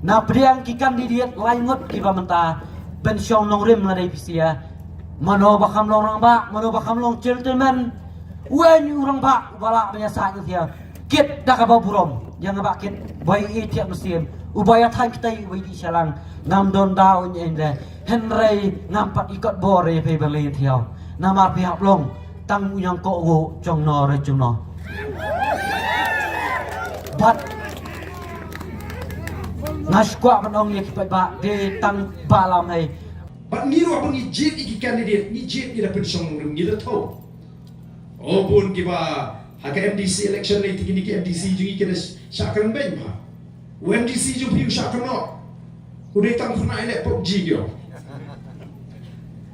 na priang ki kandidat laingot ki pamenta pensiong nongrim ngadai pisia mano bakam long rang ba mano bakam long gentleman wen urang ba bala biasa dia kit dakaba burom yang ba kit boy tiap musim ubaya thai kitai wi di salang ngam don daun ende henry ngampat ikot bore pe beli thiau nama pihak long tang yang ko go jong no re jong no bat ngaskwa manong ye kipat ba de tang balam hai bat ngiru abang ijit iki candidate ijit ida pensong rum ngida tau oh pun kiba haka MDC election ni tiki niki MDC jungi kena syakran ben ba MDC jung piu syakran no udai tang khna ele PUBG kyo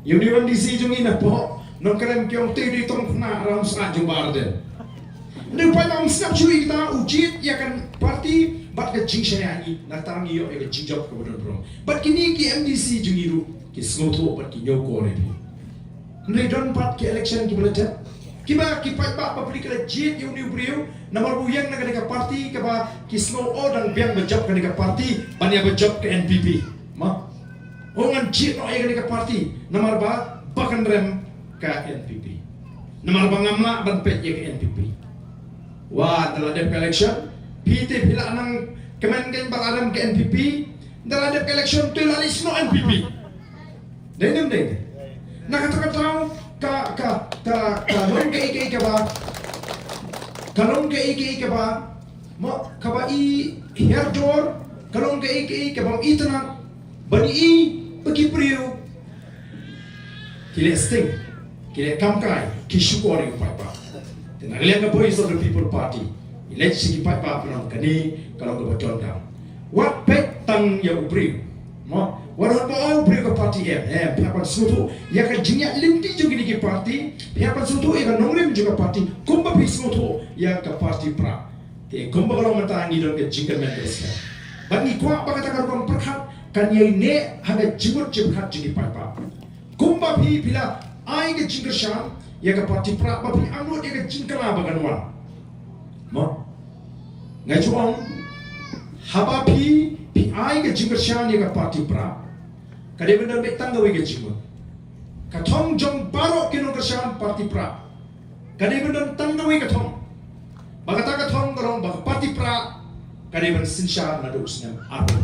yung ni MDC jungi na po non keren kyong te di tong khna ram sa jung bar den ni pai bang snap chui kita ujit ya kan parti bat ke jing shaya ni na tang yo e ke jing job ko bodon bro bat kini ki MDC jungi ru ki snoto bat ki nyoko ne bi ni don pat ki election ki boleh kiba ki pai ba public la jit yung ni brio nomor buyang na ka parti ka ba ki snow o dan biang bejob ka parti bania bejob ke NPP ma ongan jit no ay ka parti nomor ba bakan rem ka NPP nomor ba ngamla ban pet ye ke NPP wah dalam dep election PT bila nang kemen gen balaram ke NPP dalam dep election tu la no NPP denem de nak kata kalong ke ike ba kalong ke ike ba mo kaba i herjor kalong ke ike ba itna bani i pagi priu kile sting kile kamkai kishukori pa pa tenagalian ka Voice of the People Party election ki pa pa penang kani kalau ke bocor dah wat pet tang ya upriu mo walau mau beri ke parti pihak suatu ya kan jinyak linti juga di parti pihak suatu ya kan nongrim juga parti kumba pihak suatu ya ke parti pra te kumba kalau mentangi don ke jingkat mendeska bagi kuat bagi takar kon perkat kan ye ne haga jimut jibhat jadi papa kumba pihak bila ai ke jingkat syam ya ke parti pra bapi anut ya ke jingkala bagan wan mo ngai chuang haba pi ai ke jingkat syam ya ke parti pra kadai benar betang gawe ke cimut katong jong barok kinong kerjaan parti pra kadai benar tang gawe katong bagata katong garong bag parti pra kadai benar sinsya nado usnam arbo